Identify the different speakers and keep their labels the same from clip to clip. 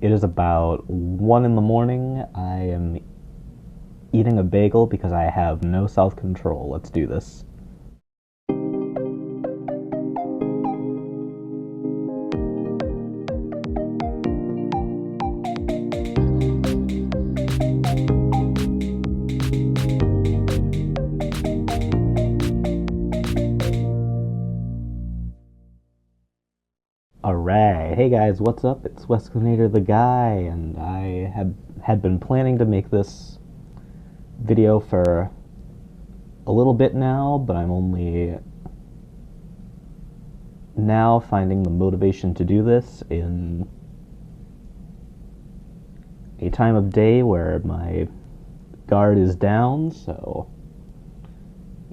Speaker 1: It is about 1 in the morning. I am eating a bagel because I have no self-control. Let's do this. Alright, hey guys, what's up? It's Wesconator the Guy, and I had been planning to make this video for a little bit now, but I'm only now finding the motivation to do this in a time of day where my guard is down, so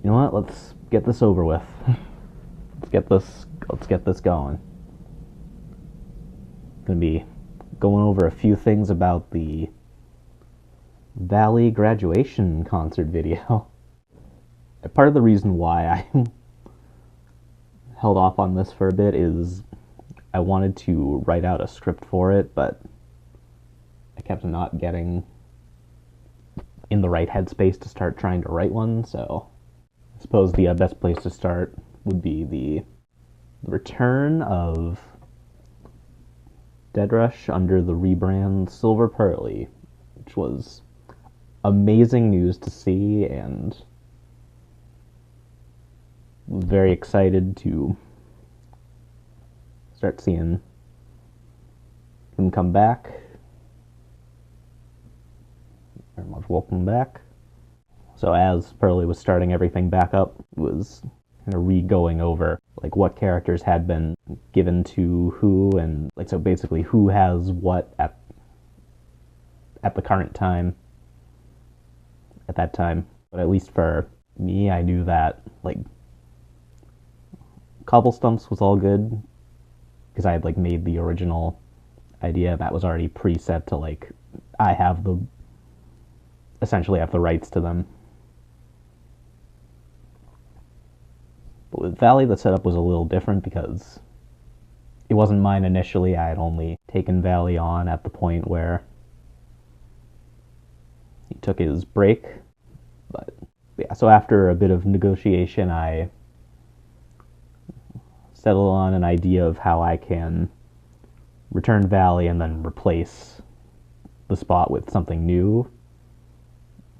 Speaker 1: you know what, let's get this over with. Let's get this going. Gonna be going over a few things about the Vallii graduation concert video. Part of the reason why I held off on this for a bit is I wanted to write out a script for it, but I kept not getting in the right headspace to start trying to write one, so I suppose the best place to start would be the return of Dead Rush under the rebrand Silver Pearly, which was amazing news to see, and was very excited to start seeing him come back. Very much welcome back. So as Pearly was starting everything back up, it was kind of re-going over like what characters had been given to who, and like so basically who has what at the current time, at that time. But at least for me, I knew that like Cobblestumps was all good because I had like made the original idea that was already preset to like I have the essentially have the rights to them. But with Vallii, the setup was a little different because it wasn't mine initially. I had only taken Vallii on at the point where he took his break. But yeah, so after a bit of negotiation, I settled on an idea of how I can return Vallii and then replace the spot with something new,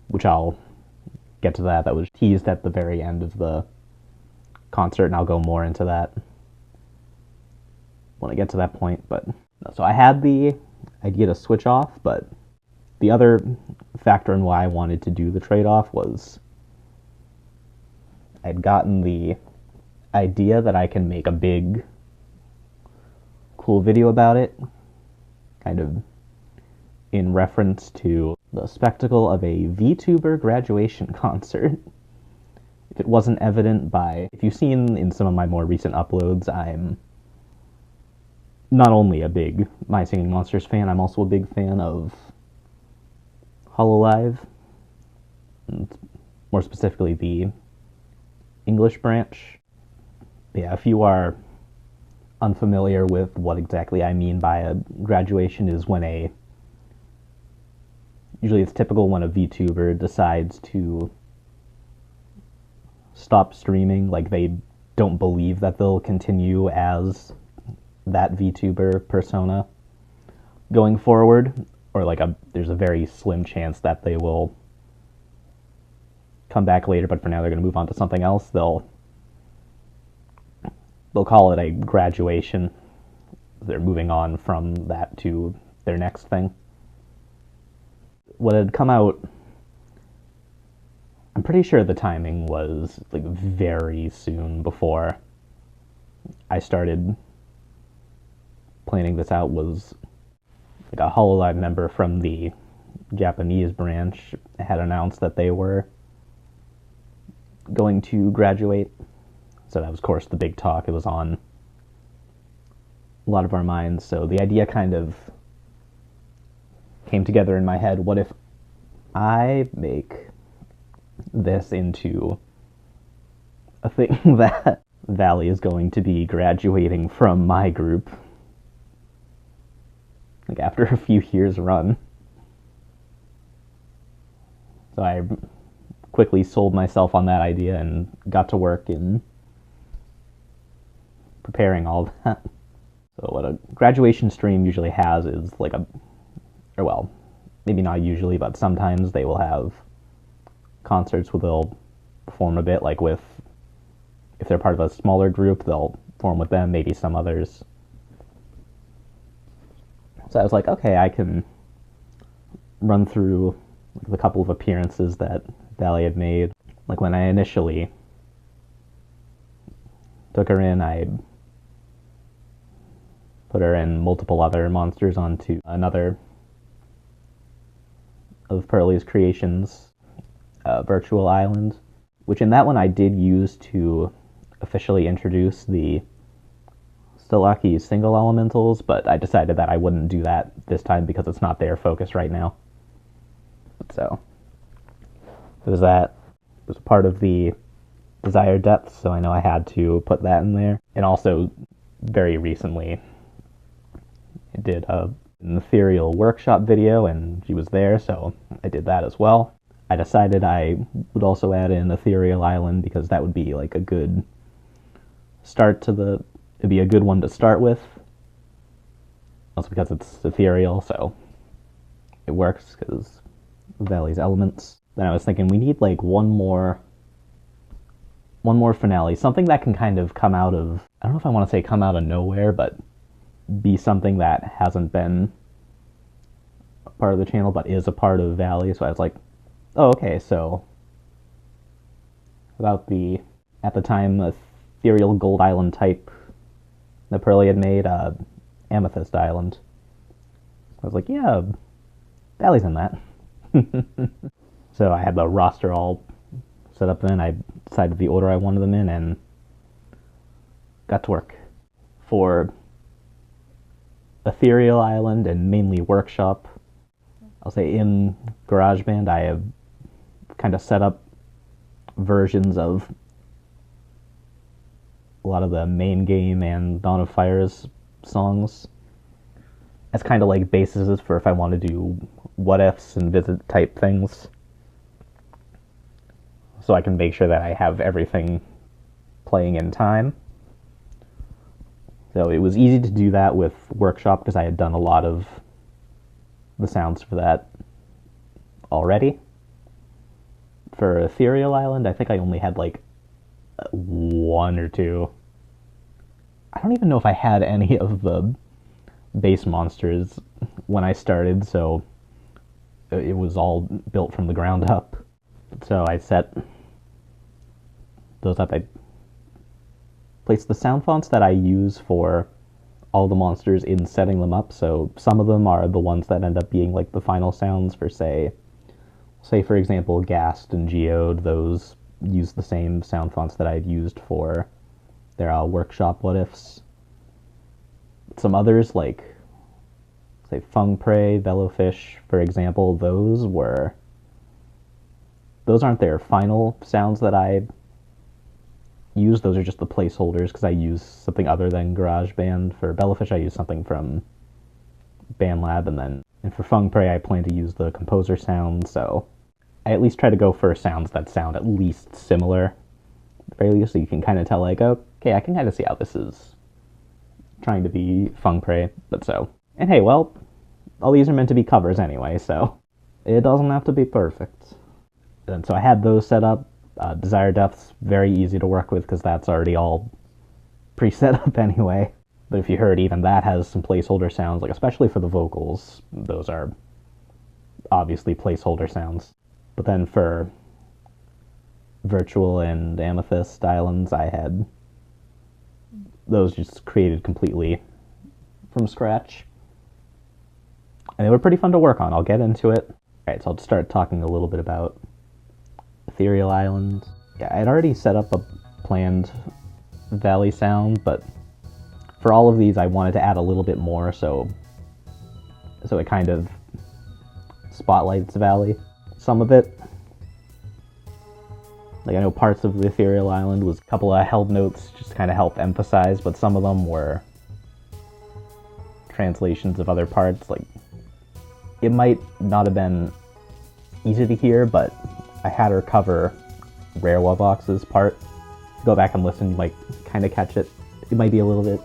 Speaker 1: which I'll get to that. That was teased at the very end of the concert, and I'll go more into that when I get to that point. But so I had the idea to switch off, but the other factor in why I wanted to do the trade-off was I'd gotten the idea that I can make a big, cool video about it, kind of in reference to the spectacle of a VTuber graduation concert. If it wasn't evident by, if you've seen in some of my more recent uploads, I'm not only a big My Singing Monsters fan, I'm also a big fan of Hololive, and more specifically the English branch. Yeah, if you are unfamiliar with what exactly I mean by a graduation, is when usually it's typical when a VTuber decides to stop streaming, like they don't believe that they'll continue as that VTuber persona going forward, or like there's a very slim chance that they will come back later, but for now they're going to move on to something else. They'll call it a graduation. They're moving on from that to their next thing. What had come out, I'm pretty sure the timing was like very soon before I started planning this out, was like a Hololive member from the Japanese branch had announced that they were going to graduate. So that was, of course, the big talk. It was on a lot of our minds. So the idea kind of came together in my head. What if I make this into a thing that Vallii is going to be graduating from my group like after a few years run. So I quickly sold myself on that idea and got to work in preparing all that. So what a graduation stream usually has is like or well, maybe not usually, but sometimes they will have concerts where they'll perform a bit, like if they're part of a smaller group, they'll perform with them, maybe some others. So I was like, okay, I can run through the couple of appearances that Vallii had made. Like when I initially took her in, I put her and multiple other monsters onto another of Pearlie's creations, Virtual Island, which in that one I did use to officially introduce the Stalaki single elementals, but I decided that I wouldn't do that this time because it's not their focus right now. So it was part of the desired depth, so I know I had to put that in there. And also, very recently, I did an ethereal workshop video, and she was there, so I did that as well. I decided I would also add in Ethereal Island because that would be like a good start to it'd be a good one to start with. Also because it's ethereal, so it works because Vallii's elements. Then I was thinking we need like one more finale, something that can kind of come out of, I don't know if I want to say come out of nowhere, but be something that hasn't been a part of the channel but is a part of Vallii. So I was like, oh, okay, so about at the time, Ethereal Gold Island type that Pearlie had made, Amethyst Island. I was like, yeah, Vallii's in that. So I had the roster all set up then. I decided the order I wanted them in and got to work. For Ethereal Island and mainly Workshop, I'll say in GarageBand I have kind of set up versions of a lot of the main game and Dawn of Fire's songs as kind of like bases for if I want to do what ifs and visit type things, so I can make sure that I have everything playing in time. So it was easy to do that with Workshop because I had done a lot of the sounds for that already. For Ethereal Island, I think I only had like one or two. I don't even know if I had any of the base monsters when I started, so it was all built from the ground up. So I set those up. I placed the sound fonts that I use for all the monsters in setting them up, so some of them are the ones that end up being like the final sounds for, say for example, Ghast and Geode. Those use the same sound fonts that I'd used for their Workshop what ifs. Some others, like say Fung Prey, Velofish, for example, those aren't their final sounds that I use. Those are just the placeholders because I use something other than GarageBand. For Velofish, I use something from BandLab, and for Fung Prey, I plan to use the composer sound, so I at least try to go for sounds that sound at least similar, at the very least, so you can kind of tell, like, okay, I can kind of see how this is trying to be Fung Prey, but so. And hey, well, all these are meant to be covers anyway, so it doesn't have to be perfect. And so I had those set up. Desire Depth's very easy to work with because that's already all pre-set up anyway. But if you heard, even that has some placeholder sounds, like especially for the vocals, those are obviously placeholder sounds. But then for Virtual and Amethyst Islands, I had those just created completely from scratch. And they were pretty fun to work on. I'll get into it. Alright, so I'll just start talking a little bit about Ethereal Island. Yeah, I'd already set up a planned Vallii sound, but for all of these I wanted to add a little bit more, so it kind of spotlights Vallii. Some of it, like I know parts of the Ethereal Island was a couple of held notes just to kind of help emphasize, but some of them were translations of other parts. Like, it might not have been easy to hear, but I had her cover Rare Wavox's part. Go back and listen, you might kind of catch it. It might be a little bit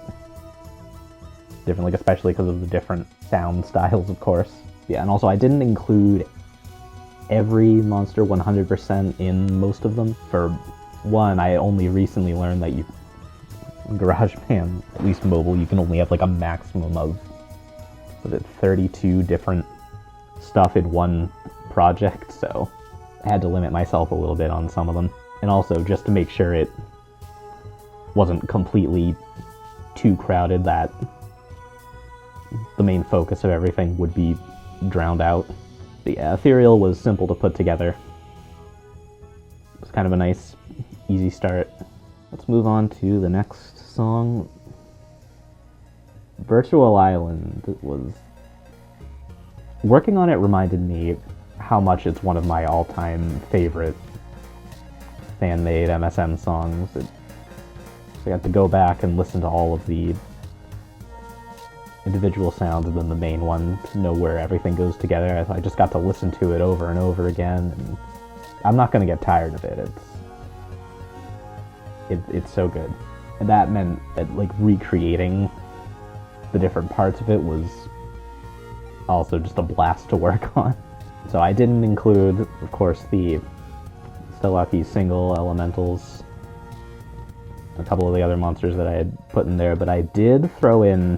Speaker 1: different, like especially because of the different sound styles, of course. Yeah, and also I didn't include every monster 100% in most of them. For one, I only recently learned that GarageBand, at least mobile, you can only have like a maximum of, was it 32 different stuff in one project, so I had to limit myself a little bit on some of them. And also, just to make sure it wasn't completely too crowded, that the main focus of everything would be drowned out. But yeah, Ethereal was simple to put together. It was kind of a nice, easy start. Let's move on to the next song. Virtual Island was... Working on it reminded me how much it's one of my all-time favorite fan-made MSM songs. So I got to go back and listen to all of the individual sounds and then the main one to know where everything goes together. I just got to listen to it over and over again, and I'm not going to get tired of it. It's so good. And that meant that like recreating the different parts of it was also just a blast to work on. So I didn't include, of course, the Stellaki single elementals, a couple of the other monsters that I had put in there, but I did throw in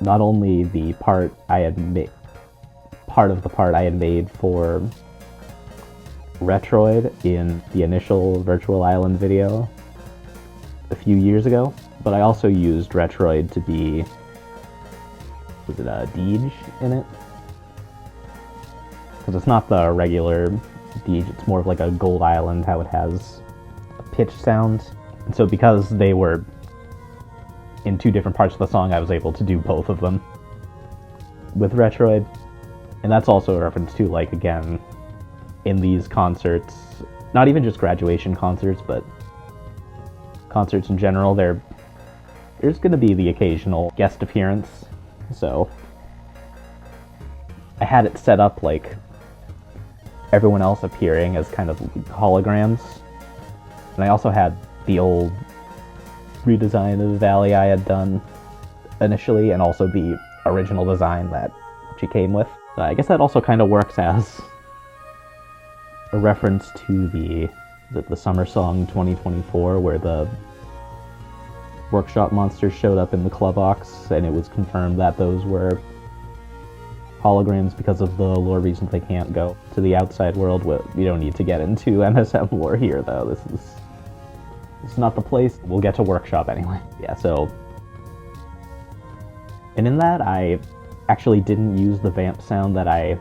Speaker 1: not only the part I had made, part of the part I had made for Retroid in the initial Virtual Island video a few years ago, but I also used Retroid to be, was it a Deej in it? Because it's not the regular Deej, it's more of like a Gold Island, how it has a pitch sound. And so because they were in two different parts of the song, I was able to do both of them with Retroid. And that's also a reference to, like, again, in these concerts, not even just graduation concerts, but concerts in general, there's going to be the occasional guest appearance. So I had it set up like everyone else appearing as kind of holograms. And I also had the old redesign of Vallii I had done initially, and also the original design that she came with. So I guess that also kind of works as a reference to the summer song 2024, where the workshop monsters showed up in the club box, and it was confirmed that those were holograms because of the lore reasons they can't go to the outside world. We don't need to get into MSM lore here, though. This is not the place. We'll get to workshop anyway. Yeah, so... And in that, I actually didn't use the vamp sound that I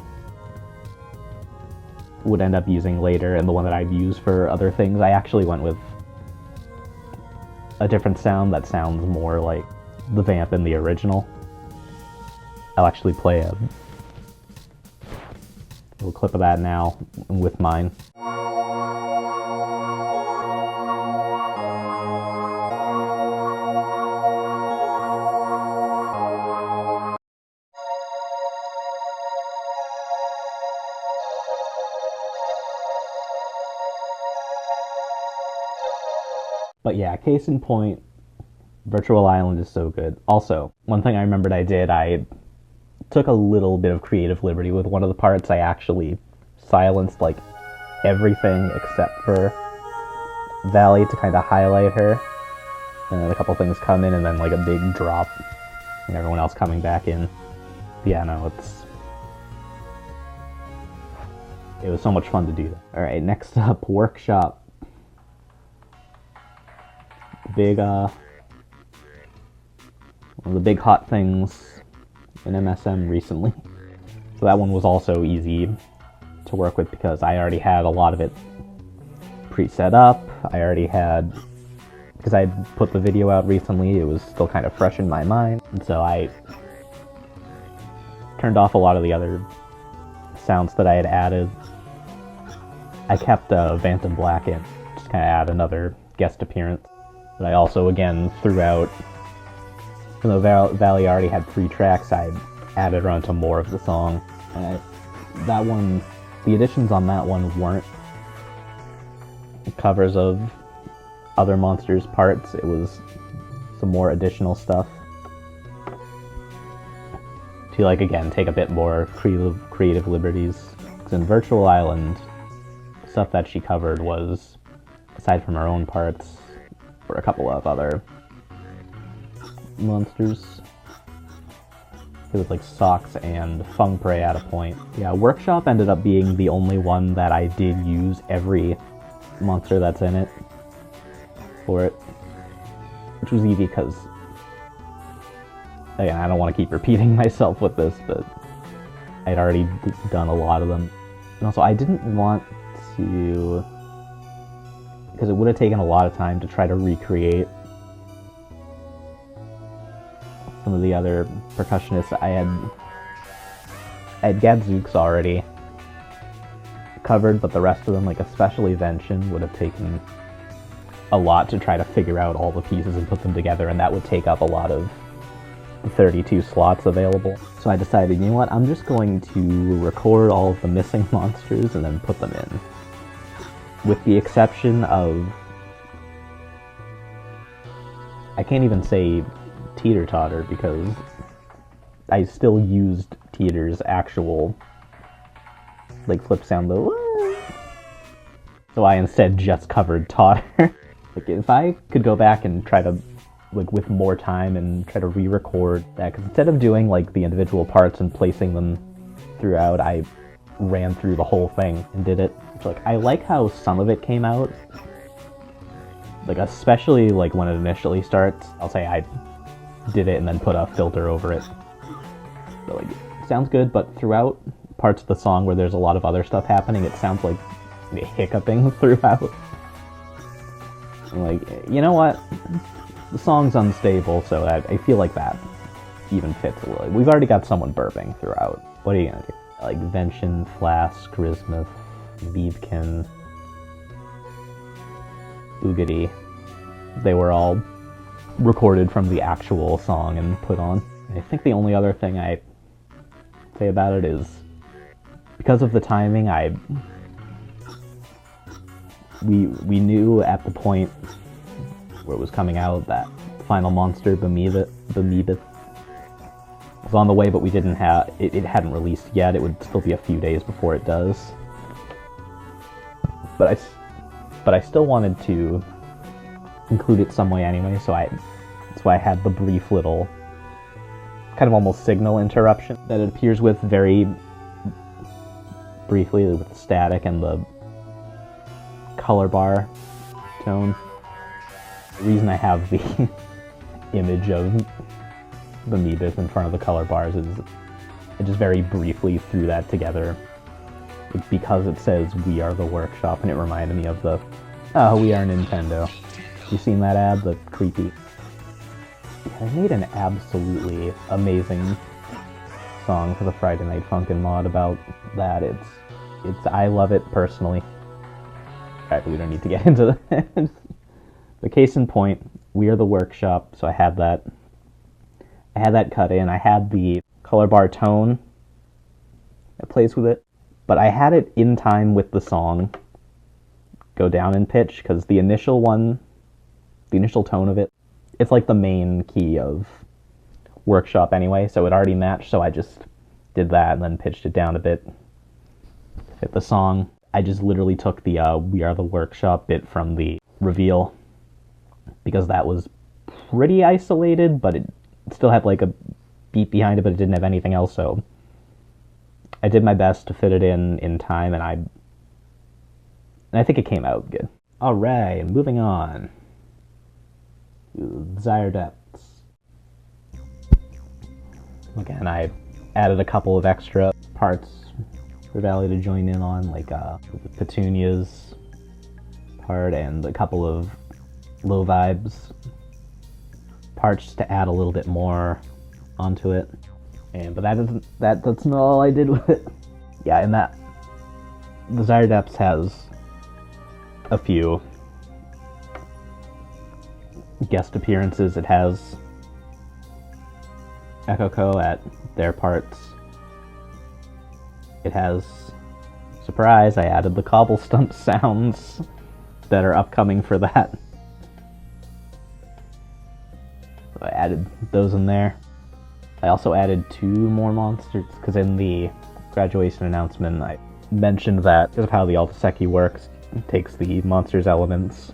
Speaker 1: would end up using later, and the one that I've used for other things. I actually went with a different sound that sounds more like the vamp in the original. I'll actually play a little clip of that now with mine. But yeah, case in point, Virtual Island is so good. Also, one thing I remembered I did, I took a little bit of creative liberty with one of the parts. I actually silenced like everything except for Vallii to kind of highlight her. And then a couple things come in, and then like a big drop, and everyone else coming back in. Yeah, no, it was so much fun to do that. Alright, next up, Workshop. Big, one of the big hot things in MSM recently. So that one was also easy to work with because I already had a lot of it pre-set up. I already had, because I had put the video out recently, it was still kind of fresh in my mind. And so I turned off a lot of the other sounds that I had added. I kept Vanton Black in, just kind of add another guest appearance. But I also, again, threw out Even though Vallii already had 3 tracks, I added on to more of the song. That one, the additions on that one weren't covers of other monsters' parts. It was some more additional stuff to, like, again, take a bit more creative liberties. Because in Virtual Island, stuff that she covered was, aside from her own parts, were a couple of other monsters. It was like Socks and Feng Prey at a point. Yeah, Workshop ended up being the only one that I did use every monster that's in it for it. Which was easy because, again, I don't want to keep repeating myself with this, but I'd already done a lot of them. And also, I didn't want to, because it would have taken a lot of time to try to recreate some of the other percussionists. I had Gadzooks already covered, but the rest of them, like especially Venshin, would have taken a lot to try to figure out all the pieces and put them together, and that would take up a lot of the 32 slots available. So I decided, you know what, I'm just going to record all of the missing monsters and then put them in. With the exception of, I can't even say Teeter Totter because I still used Teeter's actual, like, flip sound though. So I instead just covered Totter. Like, if I could go back and try to, like, with more time and try to re-record that, because instead of doing, like, the individual parts and placing them throughout, I ran through the whole thing and did it. So, like, I like how some of it came out. Like, especially, like, when it initially starts, I'll say I did it and then put a filter over it. So, like, it sounds good, but throughout parts of the song where there's a lot of other stuff happening, it sounds like hiccuping throughout. I'm like, you know what? The song's unstable, so I feel like that even fits a little. We've already got someone burping throughout. What are you gonna do? Like Venshin, Flask, Grismith, Vievkin, Oogity. They were all recorded from the actual song and put on. I think the only other thing I say about it is, because of the timing, we knew at the point where it was coming out that final monster, Bemebeth, was on the way, but we didn't have it hadn't released yet. It would still be a few days before it does. But I still wanted to include it some way anyway, so that's why I had the brief little kind of almost signal interruption that it appears with very briefly with the static and the color bar tone. The reason I have the image of the Meebith in front of the color bars is I just very briefly threw that together because it says "We Are the Workshop" and it reminded me of the "We Are Nintendo." You seen that ad? The creepy. Yeah, they made an absolutely amazing song for the Friday Night Funkin' mod about that. It's I love it personally. Alright, but we don't need to get into that. The case in point, We Are the Workshop, so I had that cut in. I had the color bar tone that plays with it, but I had it in time with the song go down in pitch, because the initial tone of it, it's like the main key of Workshop anyway, so it already matched, so I just did that and then pitched it down a bit to fit the song. I just literally took the We Are the Workshop bit from the reveal, because that was pretty isolated, but it still had like a beat behind it, but it didn't have anything else, so I did my best to fit it in time, and I think it came out good. Alright, moving on. Desire Depths. Again, I added a couple of extra parts for Vallii to join in on, like the Petunia's part and a couple of low vibes parts to add a little bit more onto it. But that's not all I did with it. Yeah, and that Desire Depths has a few guest appearances. It has Echo at their parts. It has, surprise, I added the cobblestone sounds that are upcoming for that. So I added those in there. I also added 2 more monsters, because in the graduation announcement I mentioned that because of how the Altaseki works, it takes the monster's elements,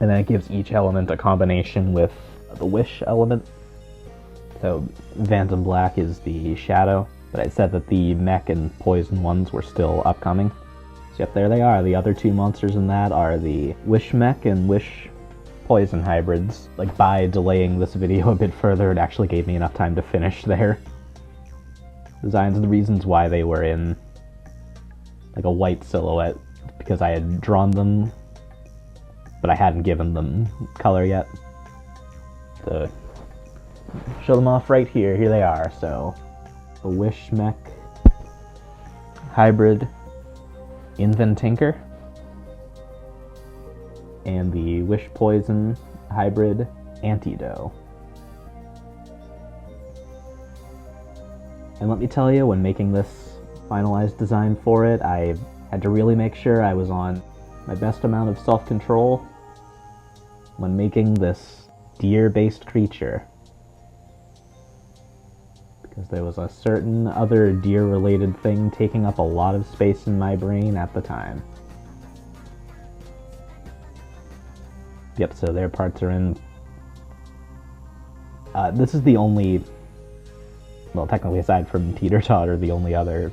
Speaker 1: and then it gives each element a combination with the wish element. So Phantom Black is the shadow, but I said that the mech and poison ones were still upcoming. So yep, there they are. The other 2 monsters in that are the wish mech and wish poison hybrids. Like, by delaying this video a bit further, it actually gave me enough time to finish their designs, and the reasons why they were in like a white silhouette, because I had drawn them, but I hadn't given them color yet. To show them off right here, here they are. So, a Wish Mech hybrid Inventinker, and the Wish Poison hybrid Antidote. And let me tell you, when making this finalized design for it, I had to really make sure I was on my best amount of self-control when making this deer-based creature, because there was a certain other deer-related thing taking up a lot of space in my brain at the time. Yep, so their parts are in. This is the only, well, technically aside from Teeter Totter, the only other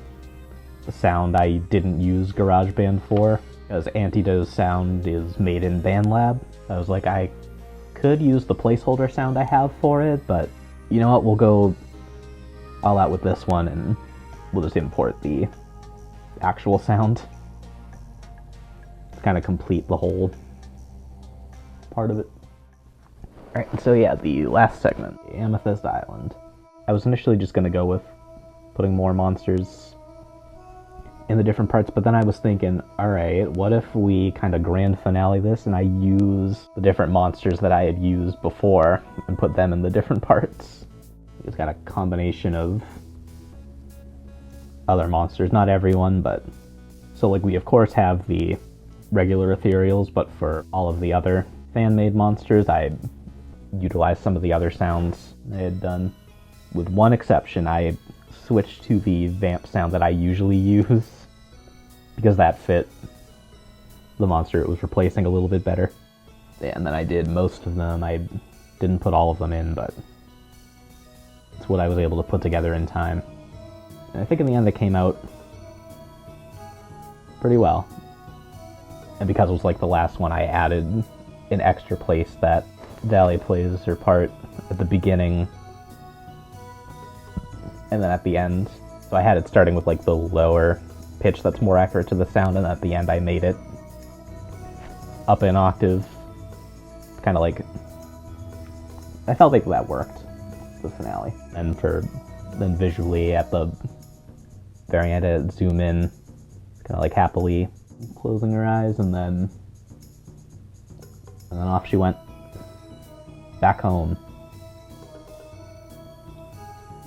Speaker 1: sound I didn't use GarageBand for, because Antidote's sound is made in BandLab. I was like, I could use the placeholder sound I have for it, but you know what, we'll go all out with this one and we'll just import the actual sound to kind of complete the whole part of it. Alright, so yeah, the last segment, the Amethyst Island. I was initially just going to go with putting more monsters in the different parts, but then I was thinking, alright, what if we kind of grand finale this and I use the different monsters that I had used before and put them in the different parts? It's got a combination of other monsters, not everyone, but so like we of course have the regular ethereals, but for all of the other fan-made monsters I utilized some of the other sounds I had done. With one exception, I switched to the vamp sound that I usually use, because that fit the monster it was replacing a little bit better. And then I did most of them. I didn't put all of them in, but it's what I was able to put together in time. And I think in the end they came out pretty well. And because it was like the last one, I added an extra place that Vallii plays her part at the beginning and then at the end. So I had it starting with like the lower pitch that's more accurate to the sound, and at the end I made it up an octave. Kind of like, I felt like that worked, the finale. And for then visually at the very end, I zoom in, kind of like happily closing her eyes, and then off she went back home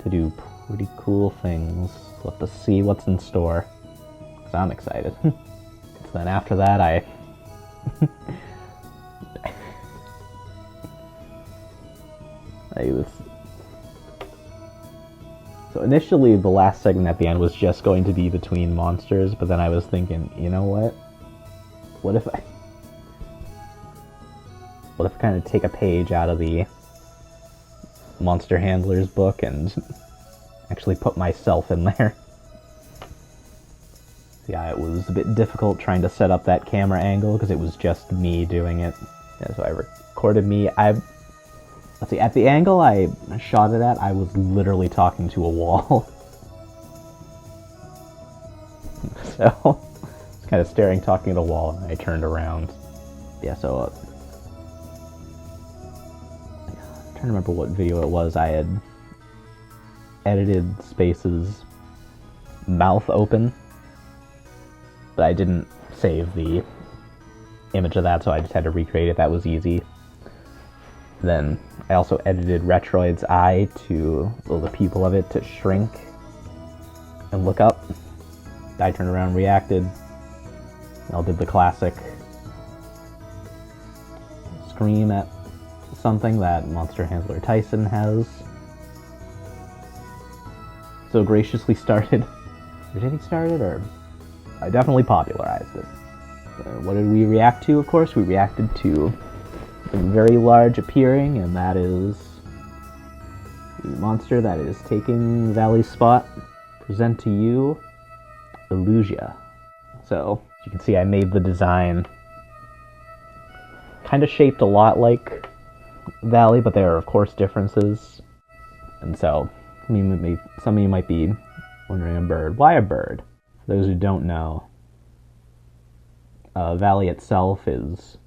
Speaker 1: to do pretty cool things. We'll have to see what's in store, because I'm excited. So then after that I So initially the last segment at the end was just going to be between monsters, but then I was thinking, you know what? What if I kind of take a page out of the Monster Handler's book and actually put myself in there? Yeah, it was a bit difficult trying to set up that camera angle because it was just me doing it. Yeah, so I recorded me. Let's see, at the angle I shot it at, I was literally talking to a wall. So, I was kind of staring, talking at a wall, and I turned around. Yeah, so, I'm trying to remember what video it was. I had edited Space's mouth open, but I didn't save the image of that, so I just had to recreate it. That was easy. Then I also edited Retroid's eye to the pupil of it to shrink and look up. I turned around, reacted. I did the classic scream at something that Monster Handler Tyson has so graciously started. Did he start it, or I definitely popularized it. What did we react to? Of course, we reacted to a very large appearing, and that is the monster that is taking Vallii's spot. Present to you, Illusia. So, as you can see, I made the design kind of shaped a lot like Vallii, but there are, of course, differences. And so, some of you might be wondering, a bird. Why a bird? For those who don't know, Vallii itself is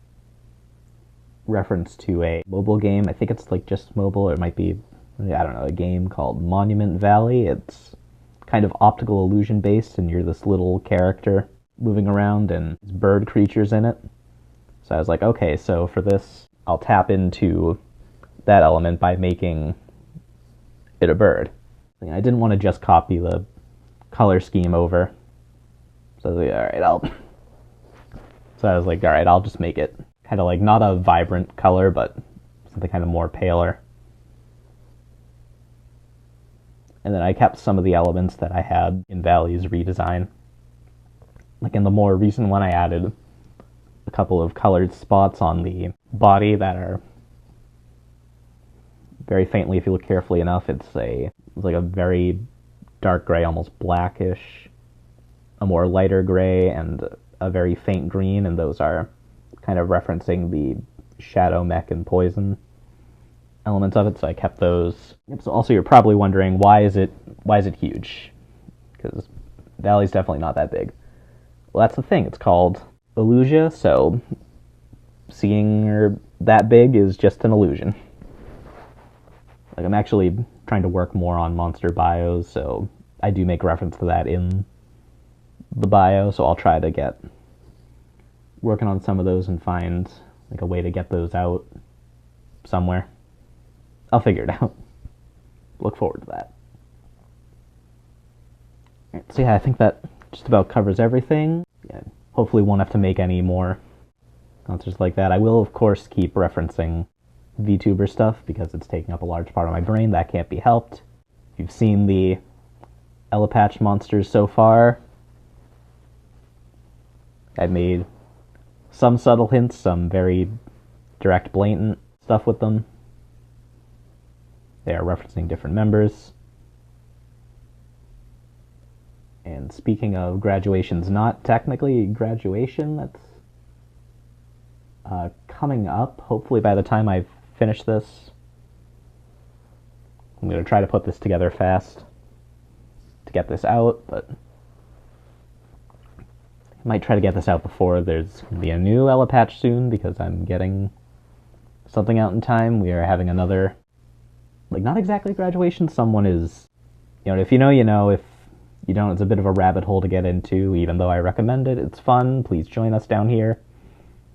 Speaker 1: reference to a mobile game. I think it's like just mobile, or it might be, I don't know, a game called Monument Valley. It's kind of optical illusion based, and you're this little character moving around and there's bird creatures in it. So I was like, okay, so for this, I'll tap into that element by making it a bird. I didn't want to just copy the color scheme over. So I was like, all right, I'll just make it kind of like not a vibrant color, but something kind of more paler. And then I kept some of the elements that I had in Vallii's redesign. Like in the more recent one, I added a couple of colored spots on the body that are very faintly, if you look carefully enough, it's like a very dark gray, almost blackish, a more lighter gray, and a very faint green, and those are kind of referencing the shadow, mech, and poison elements of it, so I kept those. So also you're probably wondering, why is it huge? Because Vallii's definitely not that big. Well, that's the thing, it's called Illusia, so seeing her that big is just an illusion. Like, I'm actually trying to work more on monster bios, so I do make reference to that in the bio, so I'll try to get working on some of those and find like a way to get those out somewhere. I'll figure it out. Look forward to that. Right, so yeah, I think that just about covers everything. Yeah, hopefully won't have to make any more concerts like that. I will, of course, keep referencing VTuber stuff because it's taking up a large part of my brain. That can't be helped. If you've seen the Elapatch monsters so far, I've made some subtle hints, some very direct, blatant stuff with them. They are referencing different members. And speaking of graduations, not technically graduation, that's coming up. Hopefully by the time I finish this, I'm going to try to put this together fast to get this out, but I might try to get this out before there's going to be a new Elapatch soon, because I'm getting something out in time. We are having another, like, not exactly graduation. Someone is, if you know, you know. If you don't, it's a bit of a rabbit hole to get into, even though I recommend it. It's fun. Please join us down here.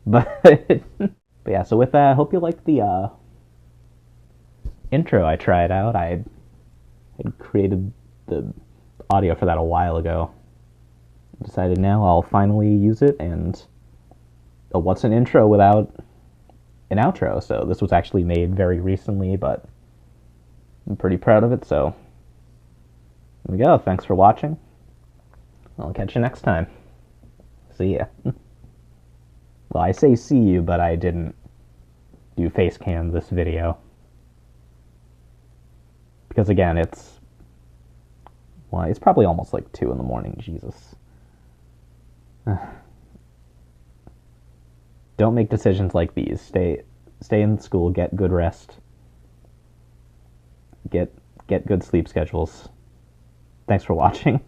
Speaker 1: But, but yeah, so with that, I hope you liked the intro I tried out. I had created the audio for that a while ago. Decided now I'll finally use it, and what's an intro without an outro? So this was actually made very recently, but I'm pretty proud of it, so there we go. Thanks for watching. I'll catch you next time. See ya. Well, I say see you, but I didn't do face cam this video. Because again, it's probably almost like 2 in the morning, Jesus. Don't make decisions like these. Stay in school, get good rest. Get good sleep schedules. Thanks for watching.